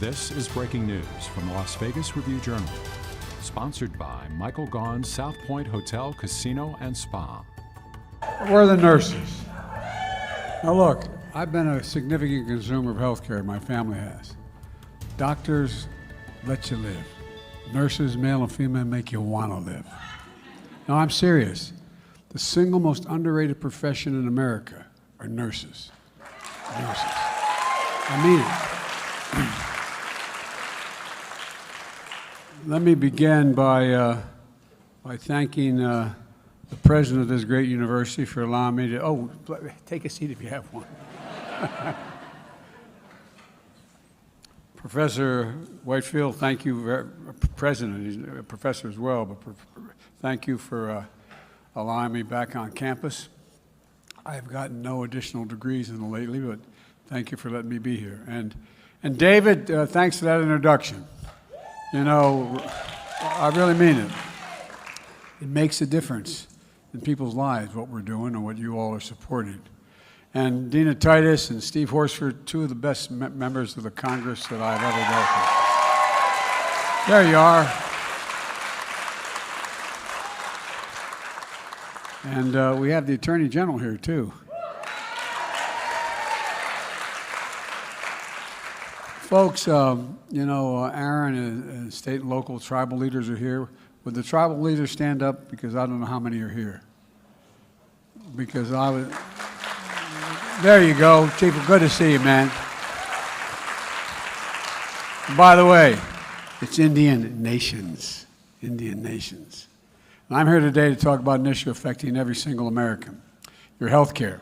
This is breaking news from the Las Vegas Review-Journal, sponsored by Michael Gaughan's South Point Hotel, Casino, and Spa. We're the nurses. Now look, I've been a significant consumer of healthcare, my family has. Doctors let you live. Nurses, male and female, make you want to live. Now I'm serious. The single most underrated profession in America are nurses. Nurses. I mean it. Let me begin by thanking the president of this great university for allowing me to, take a seat if you have one. Professor Whitefield, thank you, President, he's a professor as well, but thank you for allowing me back on campus. I have gotten no additional degrees lately, but thank you for letting me be here. And David, thanks for that introduction. You know, I really mean it. It makes a difference in people's lives, what we're doing and what you all are supporting. And Dina Titus and Steve Horsford, two of the best members of the Congress that I've ever dealt with. There you are. And we have the Attorney General here, too. Folks, you know, Aaron and state and local tribal leaders are here. Would the tribal leaders stand up? Because I don't know how many are here. Because I was... There you go. Chief, good to see you, man. By the way, it's Indian nations. Indian nations. And I'm here today to talk about an issue affecting every single American, your health care.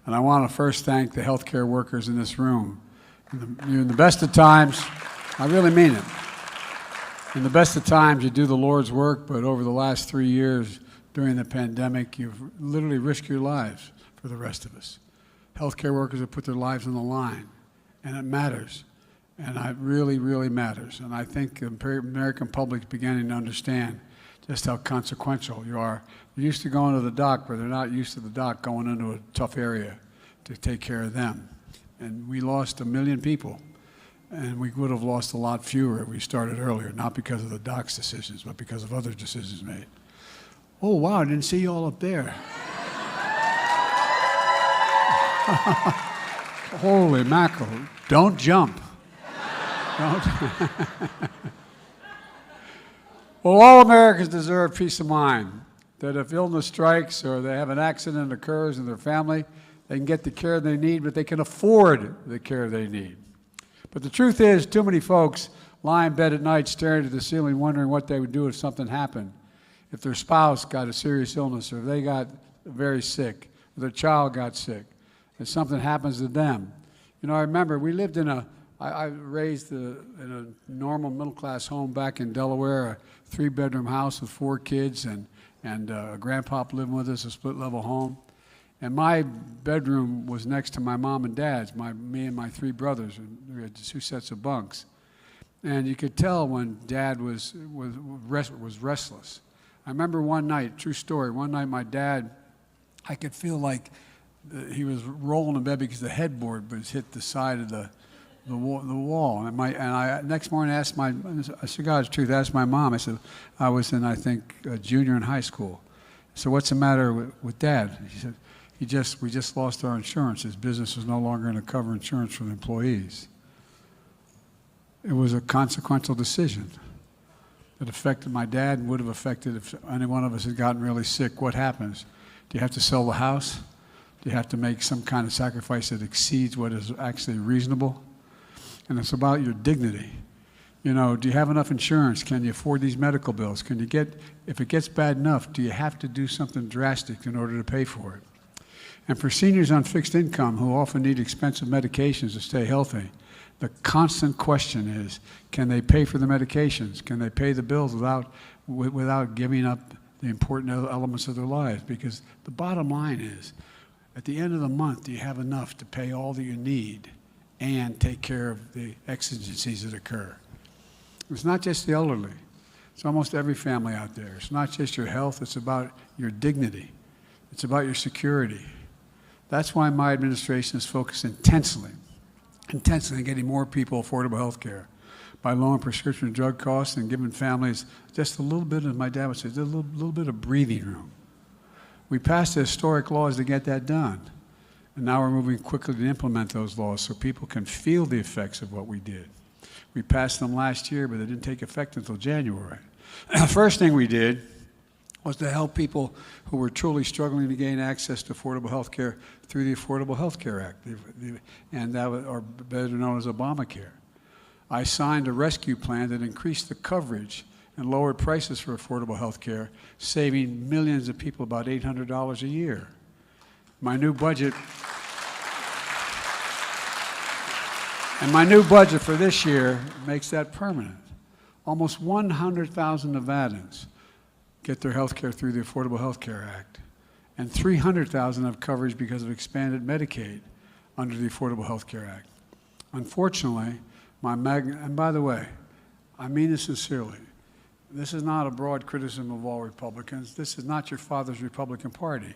And I want to first thank the health care workers in this room. In the best of times, I really mean it. In the best of times, you do the Lord's work, but over the last 3 years during the pandemic, you've literally risked your lives for the rest of us. Healthcare workers have put their lives on the line, and it matters. And it really, really matters. And I think the American public is beginning to understand just how consequential you are. You're used to going to the doc, but they're not used to the doc going into a tough area to take care of them. And we lost 1 million people, and we would have lost a lot fewer if we started earlier, not because of the doc's decisions, but because of other decisions made. Oh, wow, I didn't see you all up there. Holy mackerel. Don't jump. Don't. Well, all Americans deserve peace of mind, that if illness strikes or they have an accident occurs in their family, they can get the care they need, but they can afford the care they need. But the truth is, too many folks lie in bed at night staring at the ceiling wondering what they would do if something happened. If their spouse got a serious illness, or if they got very sick, or their child got sick, if something happens to them. You know, I remember we lived in I raised in a normal middle-class home back in Delaware, a 3-bedroom house with 4 kids, and a grandpop living with us, a split-level home. And my bedroom was next to my mom and dad's, me and my 3 brothers, and we had 2 sets of bunks. And you could tell when Dad was restless. I remember one night, true story, one night my dad, I could feel like he was rolling in bed because the headboard was hit the side of the wall. And I next morning asked I said, God's truth, I asked my mom, I said, I was in, I think, a junior in high school. So what's the matter with Dad? She said, we just lost our insurance. His business was no longer going to cover insurance for the employees. It was a consequential decision that affected my dad and would have affected if any one of us had gotten really sick. What happens? Do you have to sell the house? Do you have to make some kind of sacrifice that exceeds what is actually reasonable? And it's about your dignity. You know, do you have enough insurance? Can you afford these medical bills? If it gets bad enough, do you have to do something drastic in order to pay for it? And for seniors on fixed income who often need expensive medications to stay healthy, the constant question is, can they pay for the medications? Can they pay the bills without giving up the important elements of their lives? Because the bottom line is, at the end of the month, do you have enough to pay all that you need and take care of the exigencies that occur? It's not just the elderly. It's almost every family out there. It's not just your health. It's about your dignity. It's about your security. That's why my administration is focused intensely intensely on getting more people affordable health care by lowering prescription drug costs and giving families just a little bit, as my dad would say, just a little bit of breathing room. We passed the historic laws to get that done. And now we're moving quickly to implement those laws so people can feel the effects of what we did. We passed them last year, but they didn't take effect until January. The first thing we did was to help people who were truly struggling to gain access to affordable health care through the Affordable Health Care Act, and that was, or better known as Obamacare. I signed a rescue plan that increased the coverage and lowered prices for affordable health care, saving millions of people about $800 a year. My new budget for this year makes that permanent. Almost 100,000 Nevadans get their health care through the Affordable Health Care Act, and 300,000 have coverage because of expanded Medicaid under the Affordable Health Care Act. Unfortunately, and by the way, I mean this sincerely, this is not a broad criticism of all Republicans. This is not your father's Republican Party.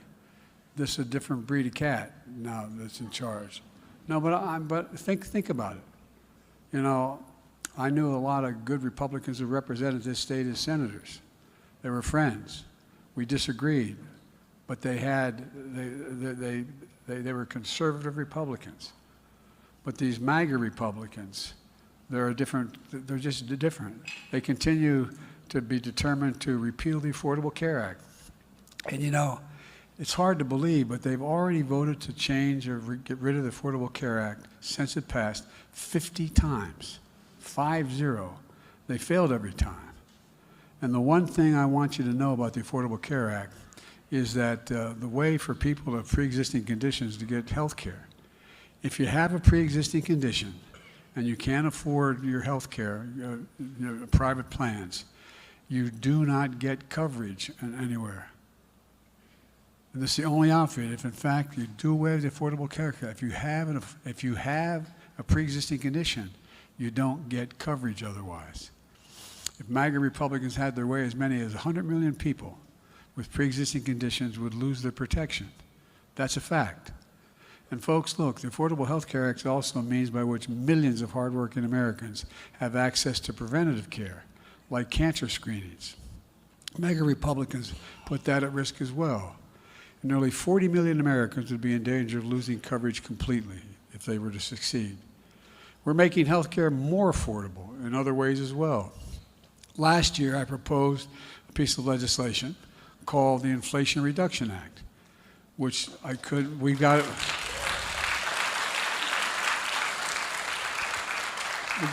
This is a different breed of cat now that's in charge. No, but think about it. You know, I knew a lot of good Republicans who represented this state as senators. They were friends. We disagreed, but they were conservative Republicans. But these MAGA Republicans, they're just different. They continue to be determined to repeal the Affordable Care Act. And you know, it's hard to believe, but they've already voted to change or get rid of the Affordable Care Act since it passed 50 times, 5-0. They failed every time. And the one thing I want you to know about the Affordable Care Act is that the way for people with pre-existing conditions to get health care, if you have a pre-existing condition and you can't afford your health care, private plans, you do not get coverage anywhere. And this is the only outfit. If in fact you do away with the Affordable Care Act, if you have a pre-existing condition, you don't get coverage otherwise. If MAGA Republicans had their way, as many as 100 million people with pre-existing conditions would lose their protection. That's a fact. And folks, look, the Affordable Health Care Act also means by which millions of hardworking Americans have access to preventative care, like cancer screenings. MAGA Republicans put that at risk as well. And nearly 40 million Americans would be in danger of losing coverage completely if they were to succeed. We're making health care more affordable in other ways as well. Last year, I proposed a piece of legislation called the Inflation Reduction Act, which we got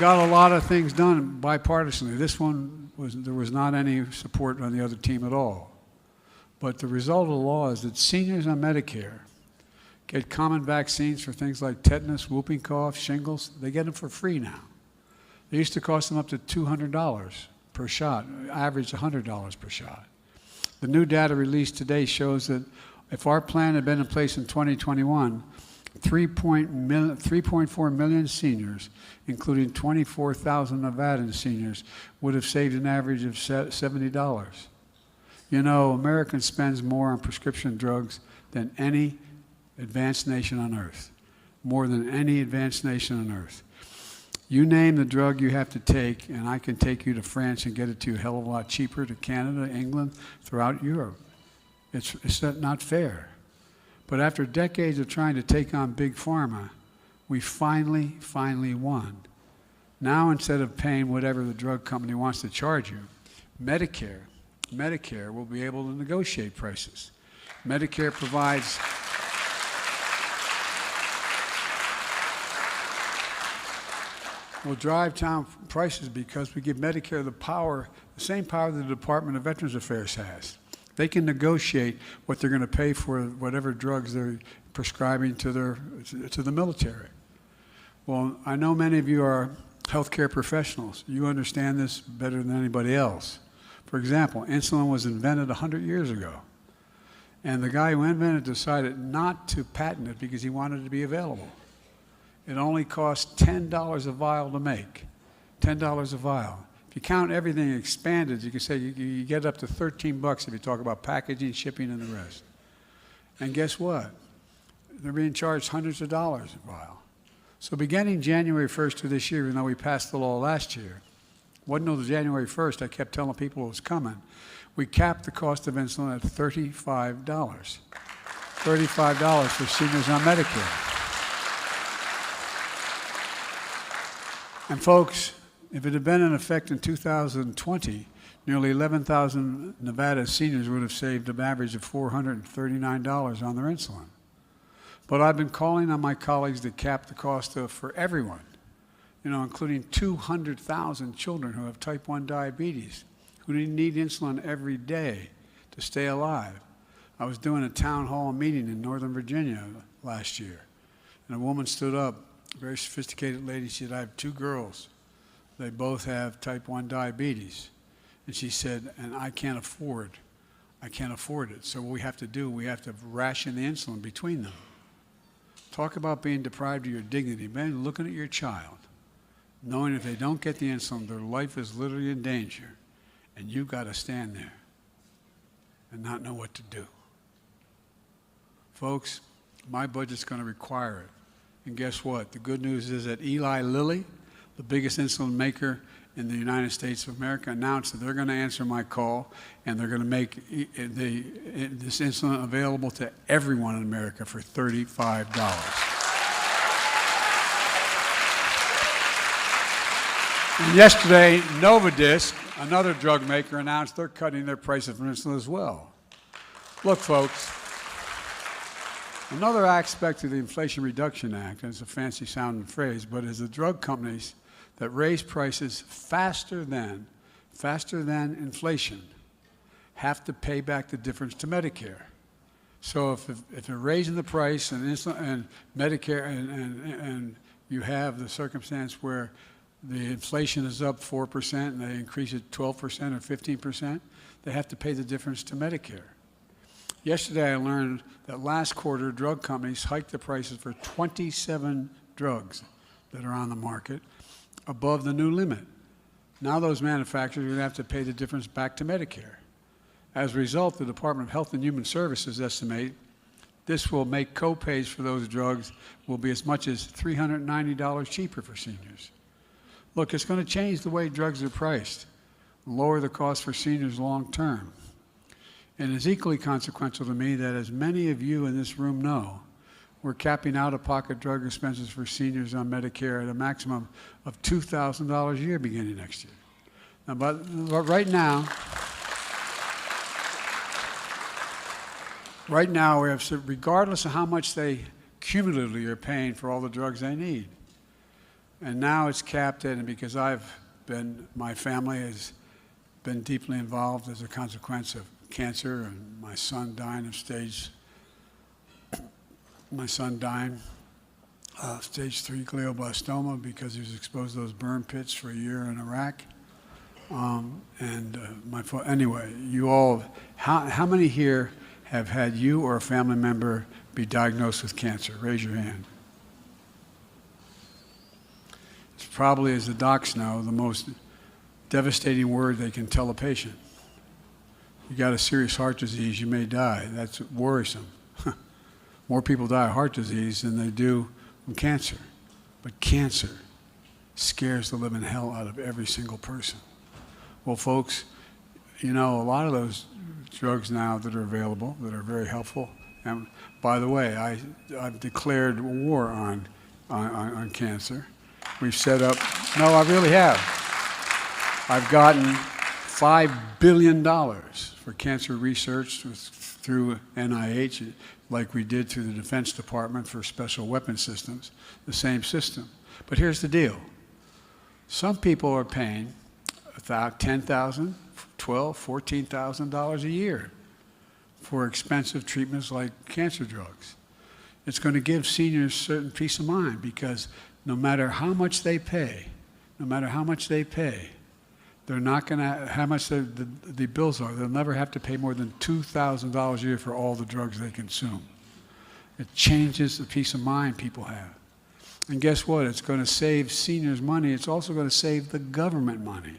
a lot of things done bipartisanly. This one, there was not any support on the other team at all. But the result of the law is that seniors on Medicare get common vaccines for things like tetanus, whooping cough, shingles. They get them for free now. They used to cost them up to $200 per shot, average $100 per shot. The new data released today shows that if our plan had been in place in 2021, 3.4 million seniors, including 24,000 Nevadan seniors, would have saved an average of $70. You know, America spends more on prescription drugs than any advanced nation on earth, more than any advanced nation on earth. You name the drug you have to take, and I can take you to France and get it to you a hell of a lot cheaper, to Canada, England, throughout Europe. It's not fair. But after decades of trying to take on Big Pharma, we finally won. Now, instead of paying whatever the drug company wants to charge you, Medicare will be able to negotiate prices. Medicare provides will drive down prices because we give Medicare the same power that the Department of Veterans Affairs has. They can negotiate what they're going to pay for whatever drugs they're prescribing to the military. Well, I know many of you are healthcare professionals. You understand this better than anybody else. For example, insulin was invented 100 years ago. And the guy who invented it decided not to patent it because he wanted it to be available. It only costs $10 a vial to make, $10 a vial. If you count everything expanded, you can say you get up to $13 if you talk about packaging, shipping, and the rest. And guess what? They're being charged hundreds of dollars a vial. So beginning January 1st of this year, even though we passed the law last year, wasn't until January 1st I kept telling people it was coming. We capped the cost of insulin at $35. $35 for seniors on Medicare. And folks, if it had been in effect in 2020, nearly 11,000 Nevada seniors would have saved an average of $439 on their insulin. But I've been calling on my colleagues to cap the cost for everyone, including 200,000 children who have type 1 diabetes, who need insulin every day to stay alive. I was doing a town hall meeting in Northern Virginia last year, and a woman stood up, a very sophisticated lady. She said, I have 2 girls. They both have type 1 diabetes. And she said, and I can't afford it. So what we have to do, we have to ration the insulin between them. Talk about being deprived of your dignity. Man, looking at your child, knowing if they don't get the insulin, their life is literally in danger, and you've got to stand there and not know what to do. Folks, my budget's going to require it. And guess what? The good news is that Eli Lilly, the biggest insulin maker in the United States of America, announced that they're going to answer my call, and they're going to make this insulin available to everyone in America for $35. And yesterday, Novartis, another drug maker, announced they're cutting their prices for insulin as well. Look, folks, another aspect of the Inflation Reduction Act, and it's a fancy sounding phrase, but is the drug companies that raise prices faster than inflation have to pay back the difference to Medicare. So if they're raising the price and Medicare and you have the circumstance where the inflation is up 4% and they increase it 12% or 15%, they have to pay the difference to Medicare. Yesterday I learned that last quarter drug companies hiked the prices for 27 drugs that are on the market above the new limit. Now those manufacturers are going to have to pay the difference back to Medicare. As a result, the Department of Health and Human Services estimate this will make co-pays for those drugs will be as much as $390 cheaper for seniors. Look, it's going to change the way drugs are priced, lower the cost for seniors long term. And it's equally consequential to me that, as many of you in this room know, we're capping out-of-pocket drug expenses for seniors on Medicare at a maximum of $2,000 a year beginning next year. Now, but right now, we have, regardless of how much they cumulatively are paying for all the drugs they need. And now it's capped at, and because my family has been deeply involved as a consequence of cancer, and my son dying of stage 3 glioblastoma because he was exposed to those burn pits for a year in Iraq. Anyway, you all, how many here have had you or a family member be diagnosed with cancer? Raise your hand. It's probably, as the docs know, the most devastating word they can tell a patient. You got a serious heart disease, you may die. That's worrisome. More people die of heart disease than they do from cancer. But cancer scares the living hell out of every single person. Well, folks, a lot of those drugs now that are available that are very helpful. And by the way, I've declared war on cancer. We've set up, no, I really have. I've gotten $5 billion for cancer research through NIH, like we did through the Defense Department for special weapon systems, the same system. But here's the deal. Some people are paying $10,000, $12,000, $14,000 a year for expensive treatments like cancer drugs. It's going to give seniors certain peace of mind, because no matter how much they pay, they're not going to, how much the bills are, they'll never have to pay more than $2,000 a year for all the drugs they consume. It changes the peace of mind people have. And guess what? It's going to save seniors money. It's also going to save the government money.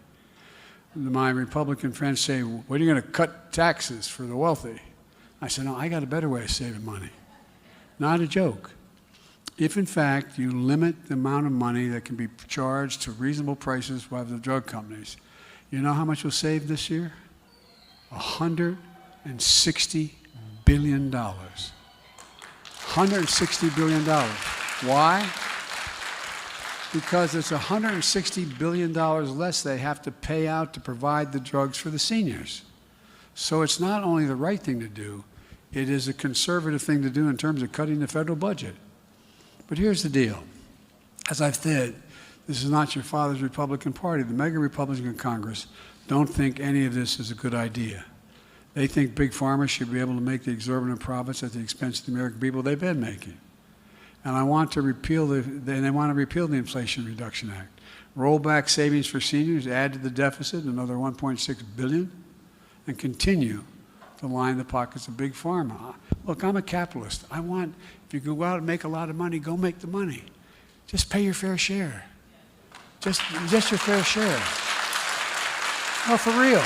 My Republican friends say, what are you going to cut taxes for the wealthy? I said, no, I got a better way of saving money. Not a joke. if in fact you limit the amount of money that can be charged to reasonable prices by the drug companies, you know how much we'll save this year? $160 billion. $160 billion. Why? Because it's $160 billion less they have to pay out to provide the drugs for the seniors. So it's not only the right thing to do, it is a conservative thing to do in terms of cutting the federal budget. But here's the deal. As I've said, this is not your father's Republican Party. The mega Republicans in Congress don't think any of this is a good idea. They think big pharma should be able to make the exorbitant profits at the expense of the American people they've been making. And I want to repeal they want to repeal the Inflation Reduction Act. Roll back savings for seniors, add to the deficit another $1.6 billion, and continue to line the pockets of big pharma. Look, I'm a capitalist. I want, if you go out and make a lot of money, go make the money. Just pay your fair share. Just your fair share. No, for real.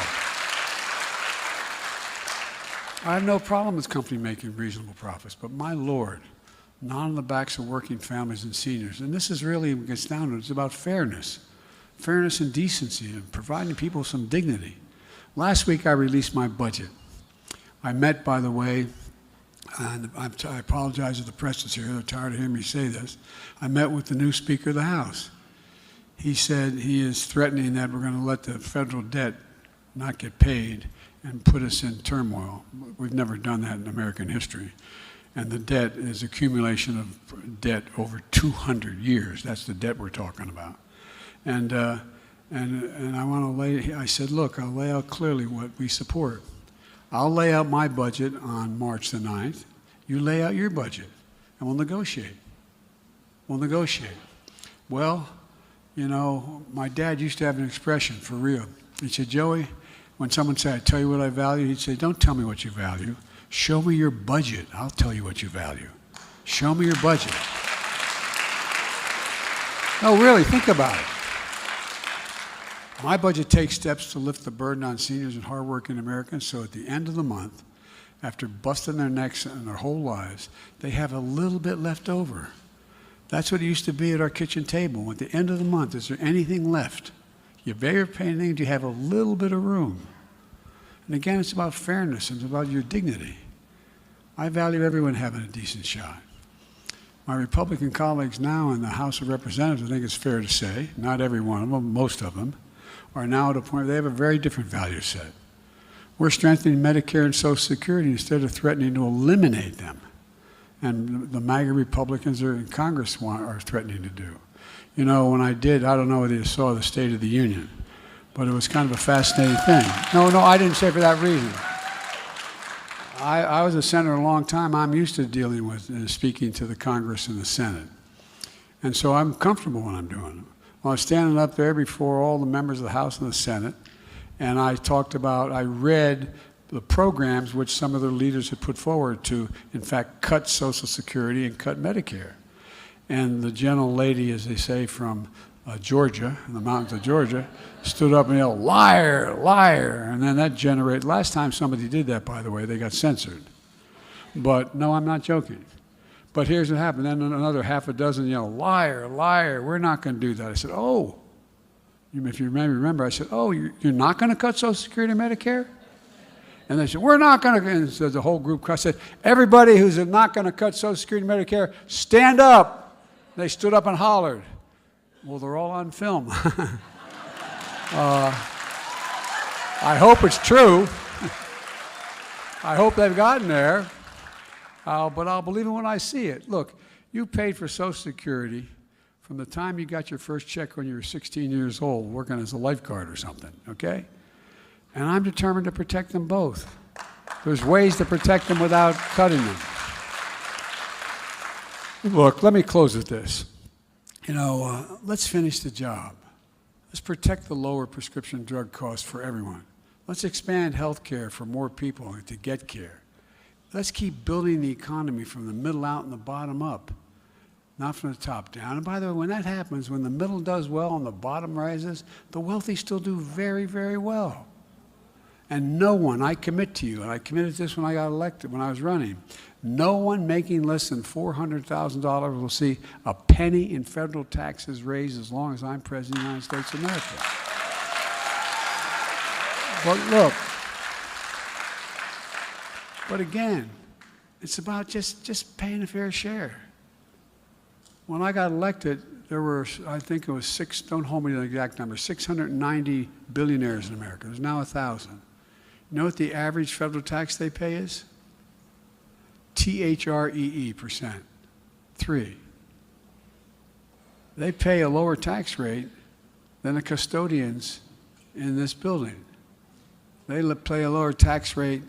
I have no problem with company making reasonable profits, but my Lord, not on the backs of working families and seniors. And this is really what gets down to it. It's about fairness. Fairness and decency and providing people some dignity. Last week I released my budget. I met, by the way, and I apologize to the press that's here. They're tired of hearing me say this. I met with the new Speaker of the House. He said he is threatening that we're going to let the federal debt not get paid and put us in turmoil. We've never done that in American history. And the debt is accumulation of debt over 200 years. That's the debt we're talking about. And I want to lay, I said, look, I'll lay out clearly what we support. I'll lay out my budget on March the 9th. You lay out your budget, and we'll negotiate. We'll negotiate. Well, you know, my dad used to have an expression, for real. He said, Joey, when someone said, I tell you what I value, he'd say, don't tell me what you value. Show me your budget. I'll tell you what you value. Show me your budget. No, really, think about it. My budget takes steps to lift the burden on seniors and hardworking Americans, so at the end of the month, after busting their necks and their whole lives, they have a little bit left over. That's what it used to be at our kitchen table. At the end of the month, is there anything left? You better pay anything, do you have a little bit of room? And again, it's about fairness, it's about your dignity. I value everyone having a decent shot. My Republican colleagues now in the House of Representatives, I think it's fair to say, not every one of them, most of them, are now at a point where they have a very different value set. We're strengthening Medicare and Social Security instead of threatening to eliminate them. And the MAGA Republicans in Congress are threatening to do. You know, when I don't know whether you saw the State of the Union, but it was kind of a fascinating thing. No, I didn't say for that reason. I was a senator a long time. I'm used to dealing with and speaking to the Congress and the Senate. And so I'm comfortable when I'm doing it. Well, I was standing up there before all the members of the House and the Senate, and I read the programs which some of the leaders had put forward to, in fact, cut Social Security and cut Medicare. And the gentle lady, as they say, from Georgia, in the mountains of Georgia, stood up and yelled, liar, liar. And then that generated, last time somebody did that, by the way, they got censored. But no, I'm not joking. But here's what happened. Then another half a dozen yelled, liar, liar, we're not going to do that. I said, oh, if you remember, I said, oh, you're not going to cut Social Security and Medicare? And they said, we're not going to. And so the whole group, I said, everybody who's not going to cut Social Security and Medicare, stand up. They stood up and hollered. Well, they're all on film. I hope it's true. I hope they've gotten there. But I'll believe it when I see it. Look, you paid for Social Security from the time you got your first check when you were 16 years old, working as a lifeguard or something, okay? And I'm determined to protect them both. There's ways to protect them without cutting them. Look, let me close with this. You know, let's finish the job. Let's protect the lower prescription drug costs for everyone. Let's expand health care for more people to get care. Let's keep building the economy from the middle out and the bottom up, not from the top down. And by the way, when that happens, when the middle does well and the bottom rises, the wealthy still do very, very well. And no one, I commit to you, and I committed to this when I got elected, when I was running, No one making less than $400,000 will see a penny in federal taxes raised as long as I'm President of the United States of America. But look, but again, it's about just paying a fair share. When I got elected, there were, I think it was don't hold me to the exact number, 690 billionaires in America. There's now 1,000. You know what the average federal tax they pay is? THREE%, 3. They pay a lower tax rate than the custodians in this building. They pay a lower tax rate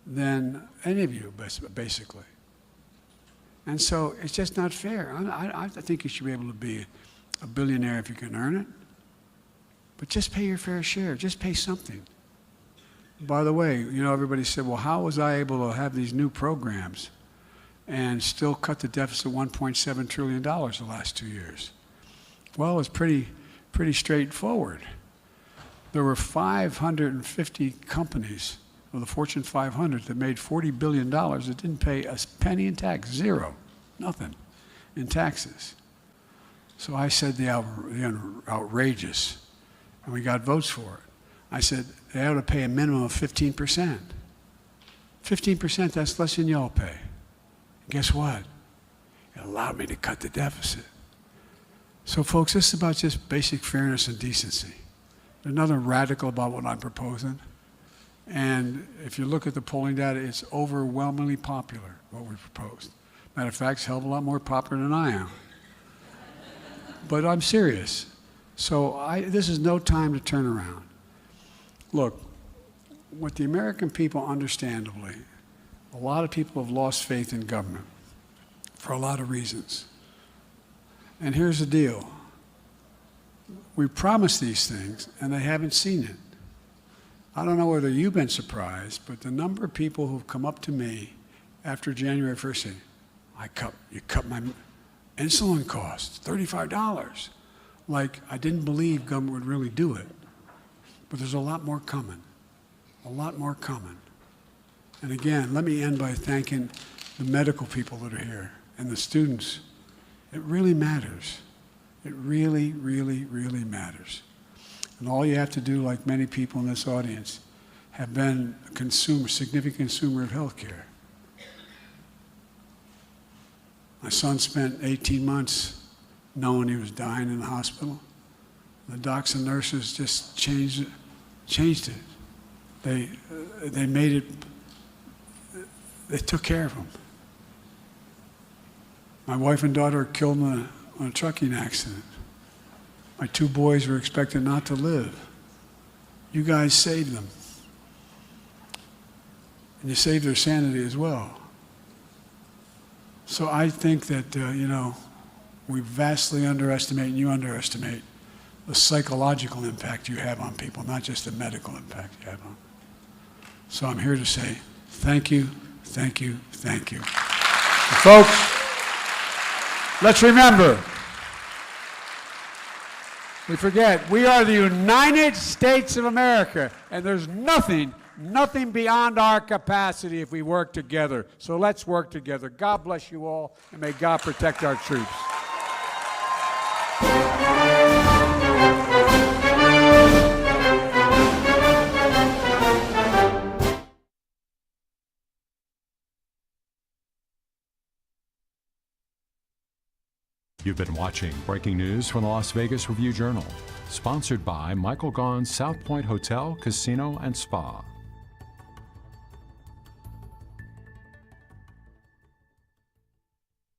than any of you, basically. And so it's just not fair. I think you should be able to be a billionaire if you can earn it. But just pay your fair share. Just pay something. By the way, you know, everybody said, well, how was I able to have these new programs and still cut the deficit $1.7 trillion the last 2 years? Well, it was pretty straightforward. There were 550 companies of the Fortune 500 that made $40 billion that didn't pay a penny in tax, zero, nothing in taxes. So I said the outrageous, and we got votes for it. I said they ought to pay a minimum of 15%. 15%, that's less than y'all pay. And guess what? It allowed me to cut the deficit. So folks, this is about just basic fairness and decency. There's nothing radical about what I'm proposing. And if you look at the polling data, it's overwhelmingly popular, what we proposed. Matter of fact, it's a hell of a lot more popular than I am. But I'm serious. So this is no time to turn around. Look, what the American people, understandably, a lot of people have lost faith in government for a lot of reasons. And here's the deal. We promised these things, and they haven't seen it. I don't know whether you've been surprised, but the number of people who've come up to me after January 1st saying, you cut my insulin costs, $35. Like, I didn't believe government would really do it. But there's a lot more coming, a lot more coming. And again, let me end by thanking the medical people that are here and the students. It really matters. It really, really, really matters. And all you have to do, like many people in this audience, have been a significant consumer of health care. My son spent 18 months knowing he was dying in the hospital. The docs and nurses just changed it. They made it, they took care of him. My wife and daughter were killed in a trucking accident. My 2 boys were expected not to live. You guys saved them. And you saved their sanity as well. So I think that, we vastly underestimate, and you underestimate, the psychological impact you have on people, not just the medical impact you have on them. So I'm here to say thank you, thank you, thank you. And folks, let's remember, we forget, we are the United States of America, and there's nothing beyond our capacity if we work together. So let's work together. God bless you all, and may God protect our troops. You've been watching Breaking News from the Las Vegas Review-Journal, sponsored by Michael Gaughan's South Point Hotel, Casino, and Spa.